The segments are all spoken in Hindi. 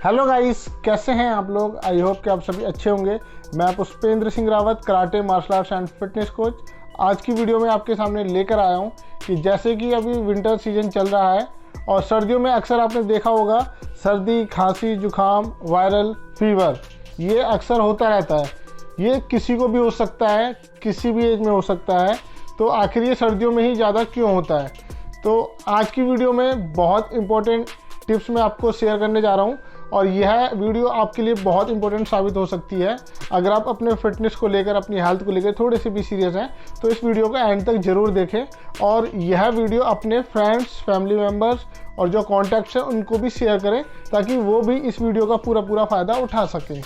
हेलो गाइस, कैसे हैं आप लोग। आई होप कि आप सभी अच्छे होंगे। मैं Pushpendra Singh Rawat, karate martial arts and fitness coach. आज की वीडियो में आपके सामने लेकर आया हूं कि जैसे कि अभी विंटर सीजन चल रहा है और सर्दियों में अक्सर आपने देखा होगा सर्दी, खांसी, जुकाम, वायरल फीवर ये अक्सर होता रहता है। ये किसी को भी हो सकता है, किसी भी एज में हो सकता है। तो आखिर ये सर्दियों में ही ज़्यादा क्यों होता है? तो आज की वीडियो में बहुत इंपॉर्टेंट टिप्स मैं आपको शेयर करने जा रहा हूँ और यह वीडियो आपके लिए बहुत इंपॉर्टेंट साबित हो सकती है। अगर आप अपने फिटनेस को लेकर, अपनी हेल्थ को लेकर थोड़े से भी सीरियस हैं तो इस वीडियो को एंड तक ज़रूर देखें और यह वीडियो अपने फ्रेंड्स, फैमिली मेम्बर्स और जो कॉन्टैक्ट्स हैं उनको भी शेयर करें ताकि वो भी इस वीडियो का पूरा फ़ायदा उठा सकें।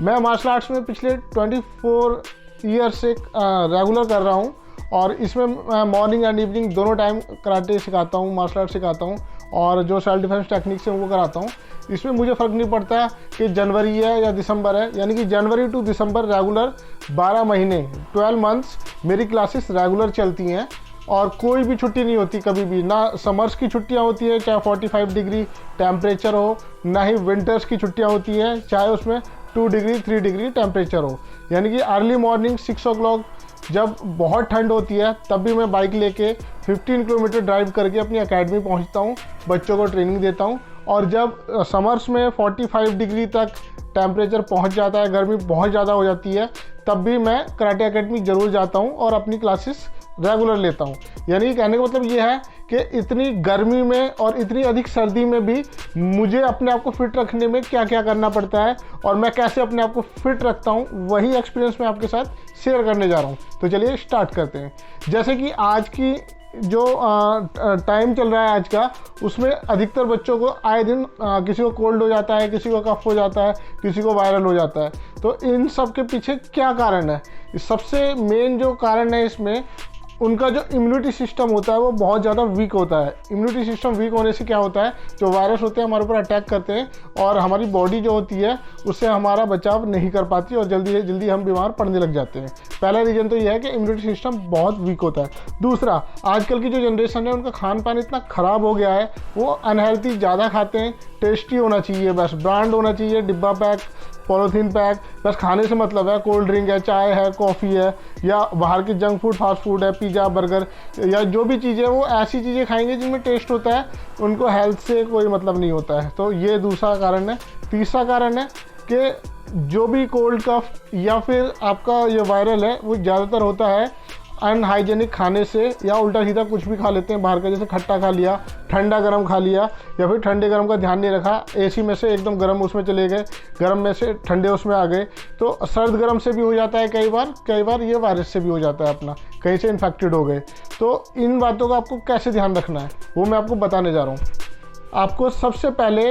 मैं मार्शल आर्ट्स में पिछले 24 ईयर से रेगुलर कर रहा हूँ और इसमें मैं मॉर्निंग एंड इवनिंग दोनों टाइम कराटे सिखाता हूँ, मार्शल आर्ट सिखाता हूँ और जो सेल्फ डिफेंस टेक्निक्स हैं वो कराता हूँ। इसमें मुझे फ़र्क नहीं पड़ता कि जनवरी है या दिसंबर है, यानी कि जनवरी टू दिसंबर रेगुलर 12 महीने 12 मंथ्स मेरी क्लासेस रेगुलर चलती हैं और कोई भी छुट्टी नहीं होती कभी भी। ना समर्स की छुट्टियां होती है चाहे 45 डिग्री टेम्परेचर हो, ना ही विंटर्स की छुट्टियां होती हैं चाहे उसमें 2 डिग्री 3 डिग्री टेम्परेचर हो। यानी कि अर्ली मॉर्निंग 6 o'clock जब बहुत ठंड होती है तब भी मैं बाइक लेके 15 किलोमीटर ड्राइव करके अपनी एकेडमी पहुंचता हूं, बच्चों को ट्रेनिंग देता हूं। और जब समर्स में 45 डिग्री तक टेम्परेचर पहुंच जाता है, गर्मी बहुत ज़्यादा हो जाती है, तब भी मैं कराटे एकेडमी ज़रूर जाता हूं और अपनी क्लासेस रेगुलर लेता हूं। यानी कहने का मतलब ये है कि इतनी गर्मी में और इतनी अधिक सर्दी में भी मुझे अपने आप को फिट रखने में क्या क्या करना पड़ता है और मैं कैसे अपने आप को फिट रखता हूं, वही एक्सपीरियंस मैं आपके साथ शेयर करने जा रहा हूं। तो चलिए स्टार्ट करते हैं। जैसे कि आज की जो टाइम चल रहा है आज का, उसमें अधिकतर बच्चों को आए दिन किसी को कोल्ड हो जाता है, किसी को कफ हो जाता है, किसी को वायरल हो जाता है। तो इन सब के पीछे क्या कारण है? सबसे मेन जो कारण है इसमें, उनका जो इम्यूनिटी सिस्टम होता है वो बहुत ज़्यादा वीक होता है। इम्यूनिटी सिस्टम वीक होने से क्या होता है, जो वायरस होते हैं हमारे ऊपर अटैक करते हैं और हमारी बॉडी जो होती है उससे हमारा बचाव नहीं कर पाती और जल्दी हम बीमार पड़ने लग जाते हैं। पहला रीज़न तो यह है कि इम्यूनिटी सिस्टम बहुत वीक होता है। दूसरा, आजकल की जो जनरेशन है उनका खान पान इतना ख़राब हो गया है, वो अनहेल्थी ज़्यादा खाते हैं। टेस्टी होना चाहिए, बस ब्रांड होना चाहिए, डिब्बा पैक, पॉलीथीन पैक, बस खाने से मतलब है। कोल्ड ड्रिंक है, चाय है, कॉफ़ी है या बाहर की जंक फूड, फास्ट फूड है, पिज़्ज़ा, बर्गर या जो भी चीज़ें, वो ऐसी चीज़ें खाएंगे जिनमें टेस्ट होता है, उनको हेल्थ से कोई मतलब नहीं होता है। तो ये दूसरा कारण है। तीसरा कारण है कि जो भी कोल्ड कफ या फिर आपका ये वायरल है वो ज़्यादातर होता है अनहाइजेनिक खाने से, या उल्टा सीधा कुछ भी खा लेते हैं बाहर का, जैसे खट्टा खा लिया, ठंडा गर्म खा लिया, या फिर ठंडे गर्म का ध्यान नहीं रखा, एसी में से एकदम गर्म उसमें चले गए, गर्म में से ठंडे उसमें आ गए। तो सर्द गर्म से भी हो जाता है कई बार ये वायरस से भी हो जाता है, अपना कहीं से इन्फेक्टेड हो गए। तो इन बातों का आपको कैसे ध्यान रखना है वो मैं आपको बताने जा रहा हूँ। आपको सबसे पहले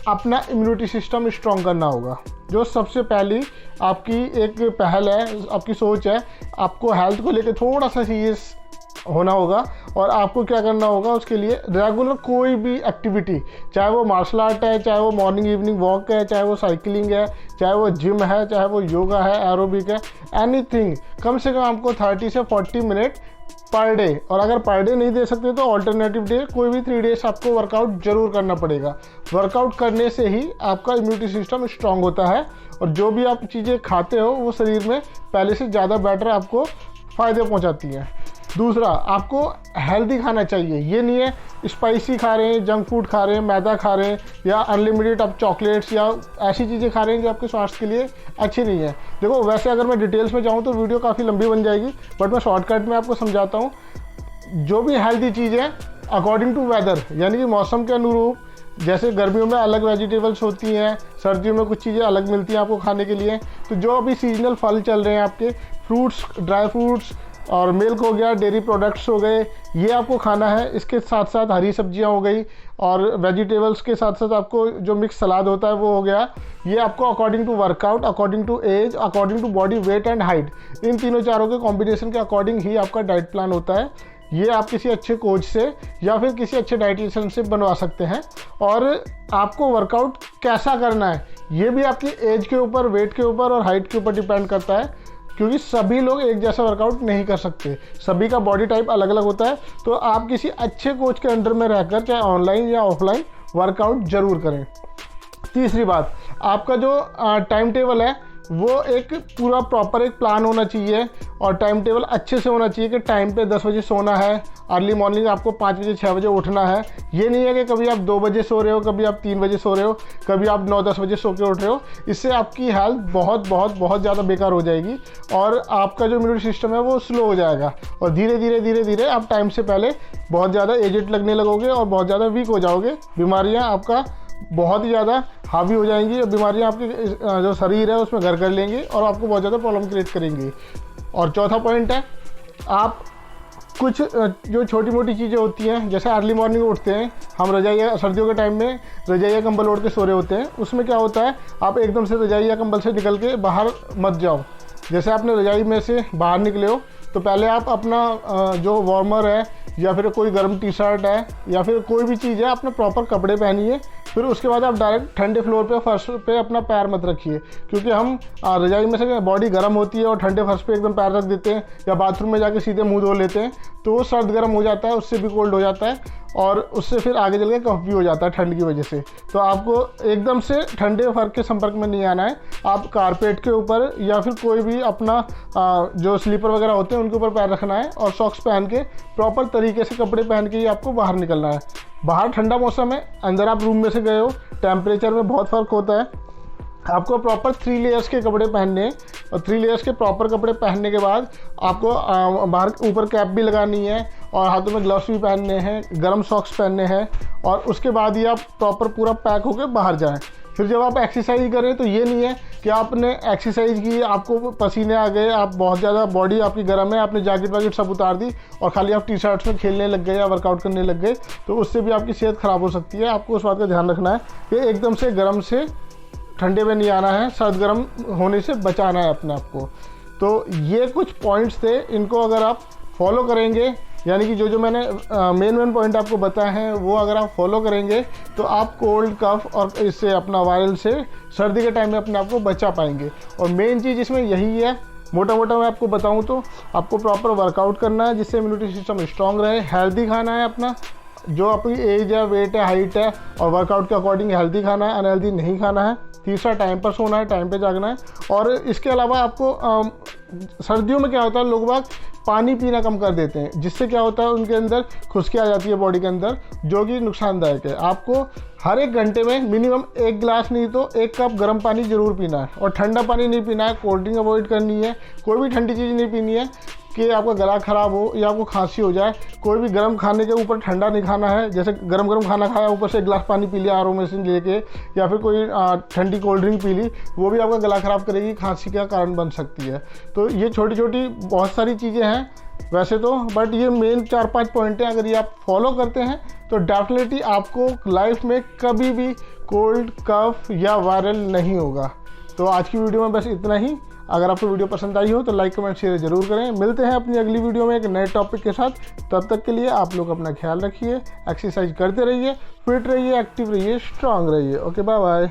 अपना इम्यूनिटी सिस्टम स्ट्रॉन्ग करना होगा। जो सबसे पहली आपकी एक पहल है, आपकी सोच है, आपको हेल्थ को लेकर थोड़ा सा सीरियस होना होगा और आपको क्या करना होगा, उसके लिए रेगुलर कोई भी एक्टिविटी, चाहे वो मार्शल आर्ट है, चाहे वो मॉर्निंग इवनिंग वॉक है, चाहे वो साइकिलिंग है, चाहे वो जिम है, चाहे वो योगा है, एरोबिक है, एनीथिंग, कम से कम आपको 30 से 40 मिनट पर डे। और अगर पर डे नहीं दे सकते तो ऑल्टरनेटिव डे कोई भी 3 डेज आपको वर्कआउट जरूर करना पड़ेगा। वर्कआउट करने से ही आपका इम्यूनिटी सिस्टम स्ट्रांग होता है और जो भी आप चीज़ें खाते हो वो शरीर में पहले से ज़्यादा बेटर आपको फ़ायदे पहुंचाती हैं। दूसरा, आपको हेल्दी खाना चाहिए। ये नहीं है स्पाइसी खा रहे हैं, जंक फूड खा रहे हैं, मैदा खा रहे हैं या अनलिमिटेड आप चॉकलेट्स या ऐसी चीज़ें खा रहे हैं जो आपके स्वास्थ्य के लिए अच्छी नहीं है। देखो, वैसे अगर मैं डिटेल्स में जाऊँ तो वीडियो काफ़ी लंबी बन जाएगी, बट मैं शॉर्टकट में आपको समझाता हूँ। जो भी हेल्दी चीज़ें अकॉर्डिंग टू वेदर, यानी कि मौसम के अनुरूप, जैसे गर्मियों में अलग वेजिटेबल्स होती हैं, सर्दियों में कुछ चीज़ें अलग मिलती हैं आपको खाने के लिए। तो जो अभी सीजनल फल चल रहे हैं आपके, फ्रूट्स, ड्राई फ्रूट्स और मिल्क हो गया, डेयरी प्रोडक्ट्स हो गए, ये आपको खाना है। इसके साथ साथ हरी सब्जियां हो गई और वेजिटेबल्स के साथ साथ आपको जो मिक्स सलाद होता है वो हो गया। ये आपको according to workout, according to age, according to body weight and height, इन तीनों चारों के कॉम्बिनेशन के अकॉर्डिंग ही आपका डाइट प्लान होता है। ये आप किसी अच्छे कोच से या फिर किसी अच्छे डाइटिशियन से बनवा सकते हैं। और आपको वर्कआउट कैसा करना है ये भी आपकी एज के ऊपर, वेट के ऊपर और हाइट के ऊपर डिपेंड करता है, क्योंकि सभी लोग एक जैसा वर्कआउट नहीं कर सकते, सभी का बॉडी टाइप अलग अलग होता है। तो आप किसी अच्छे कोच के अंडर में रहकर, चाहे ऑनलाइन या ऑफलाइन, वर्कआउट जरूर करें। तीसरी बात, आपका जो टाइम टेबल है वो एक पूरा प्रॉपर एक प्लान होना चाहिए और टाइम टेबल अच्छे से होना चाहिए कि टाइम पे 10 बजे सोना है, अर्ली मॉर्निंग आपको 5 बजे 6 बजे उठना है। ये नहीं है कि कभी आप 2 बजे सो रहे हो, कभी आप 3 बजे सो रहे हो, कभी आप 9-10 बजे सो के उठ रहे हो। इससे आपकी हेल्थ बहुत बहुत बहुत ज़्यादा बेकार हो जाएगी और आपका जो इम्यूनिटी सिस्टम है वो स्लो हो जाएगा और धीरे धीरे धीरे धीरे आप टाइम से पहले बहुत ज़्यादा एजेड लगने लगोगे और बहुत ज़्यादा वीक हो जाओगे। बीमारियाँ आपका बहुत ही ज़्यादा हावी हो जाएंगी और बीमारियां आपके जो शरीर है उसमें घर कर लेंगी और आपको बहुत ज़्यादा प्रॉब्लम क्रिएट करेंगी। और चौथा पॉइंट है, आप कुछ जो छोटी मोटी चीज़ें होती हैं, जैसे अर्ली मॉर्निंग उठते हैं हम, रजाइया सर्दियों के टाइम में रजाइया कंबल ओढ़ के सो रहे होते हैं, उसमें क्या होता है आप एकदम से रजाइया कंबल से निकल के बाहर मत जाओ। जैसे आपने रजाई में से बाहर निकले हो तो पहले आप अपना जो वार्मर है या फिर कोई गर्म टी शर्ट है या फिर कोई भी चीज़ है, अपने प्रॉपर कपड़े पहनिए। फिर उसके बाद आप डायरेक्ट ठंडे फ्लोर पे फर्श पे अपना पैर मत रखिए, क्योंकि हम रजाई में से बॉडी गर्म होती है और ठंडे फर्श पे एकदम पैर रख देते हैं या बाथरूम में जाके सीधे मुंह धो लेते हैं, तो वो सर्द गर्म हो जाता है, उससे भी कोल्ड हो जाता है और उससे फिर आगे चल के कफ भी हो जाता है ठंड की वजह से। तो आपको एकदम से ठंडे फर्श के संपर्क में नहीं आना है। आप कारपेट के ऊपर या फिर कोई भी अपना जो स्लीपर वगैरह होते हैं उनके ऊपर पैर रखना है और सॉक्स पहन के प्रॉपर तरीके से कपड़े पहन के ही आपको बाहर निकलना है। बाहर ठंडा मौसम है, अंदर आप रूम में से गए हो, टेम्परेचर में बहुत फ़र्क होता है। आपको प्रॉपर 3 लेयर्स के कपड़े पहनने हैं और 3 लेयर्स के प्रॉपर कपड़े पहनने के बाद आपको बाहर ऊपर कैप भी लगानी है और हाथों में ग्लव्स भी पहनने हैं, गर्म सॉक्स पहनने हैं और उसके बाद ही आप प्रॉपर पूरा पैक होकर बाहर जाएं। फिर जब आप एक्सरसाइज करें तो ये नहीं है कि आपने एक्सरसाइज की, आपको पसीने आ गए, आप बहुत ज़्यादा बॉडी आपकी गर्म है, आपने जैकेट वैकेट सब उतार दी और खाली आप टी शर्ट्स में खेलने लग गए या वर्कआउट करने लग गए, तो उससे भी आपकी सेहत ख़राब हो सकती है। आपको उस बात का ध्यान रखना है कि एकदम से गर्म से ठंडे में नहीं आना है, सर्द गर्म होने से बचाना है अपने आप को। तो ये कुछ पॉइंट्स थे, इनको अगर आप फॉलो करेंगे, यानी कि जो मैंने मेन पॉइंट आपको बताए हैं वो अगर आप फॉलो करेंगे तो आप कोल्ड कफ और इससे अपना वायरल से सर्दी के टाइम में अपने आप को बचा पाएंगे। और मेन चीज़ इसमें यही है, मोटा मोटा मैं आपको बताऊं तो आपको प्रॉपर वर्कआउट करना है जिससे इम्यूनिटी सिस्टम स्ट्रांग रहे, हेल्दी खाना है अपना, जो आपकी एज है, वेट है, हाइट है और वर्कआउट के अकॉर्डिंग हेल्दी खाना है, अनहेल्दी नहीं खाना है। तीसरा, टाइम पर सोना है, टाइम पे जागना है। और इसके अलावा आपको सर्दियों में क्या होता है, लोग बाग पानी पीना कम कर देते हैं, जिससे क्या होता है उनके अंदर खुश्की आ जाती है बॉडी के अंदर, जो कि नुकसानदायक है। आपको हर 1 घंटे में मिनिमम 1 गिलास नहीं तो 1 कप गर्म पानी ज़रूर पीना है और ठंडा पानी नहीं पीना है, कोल्ड ड्रिंक अवॉइड करनी है, कोई भी ठंडी चीज़ नहीं पीनी है कि आपका गला ख़राब हो या आपको खांसी हो जाए। कोई भी गर्म खाने के ऊपर ठंडा नहीं खाना है, जैसे गरम गरम खाना खाया ऊपर से 1 गिलास पानी पी लिया आरओ मशीन लेके या फिर कोई ठंडी कोल्ड ड्रिंक पी ली, वो भी आपका गला ख़राब करेगी, खांसी का कारण बन सकती है। तो ये छोटी छोटी बहुत सारी चीज़ें हैं वैसे तो, बट ये मेन 4-5 पॉइंट हैं, अगर ये आप फॉलो करते हैं तो डेफिनेटली आपको लाइफ में कभी भी कोल्ड कफ या वायरल नहीं होगा। तो आज की वीडियो में बस इतना ही। अगर आपको वीडियो पसंद आई हो तो लाइक कमेंट शेयर जरूर करें। मिलते हैं अपनी अगली वीडियो में एक नए टॉपिक के साथ। तब तक के लिए आप लोग अपना ख्याल रखिए, एक्सरसाइज करते रहिए, फिट रहिए, एक्टिव रहिए, स्ट्रांग रहिए। Okay, bye bye.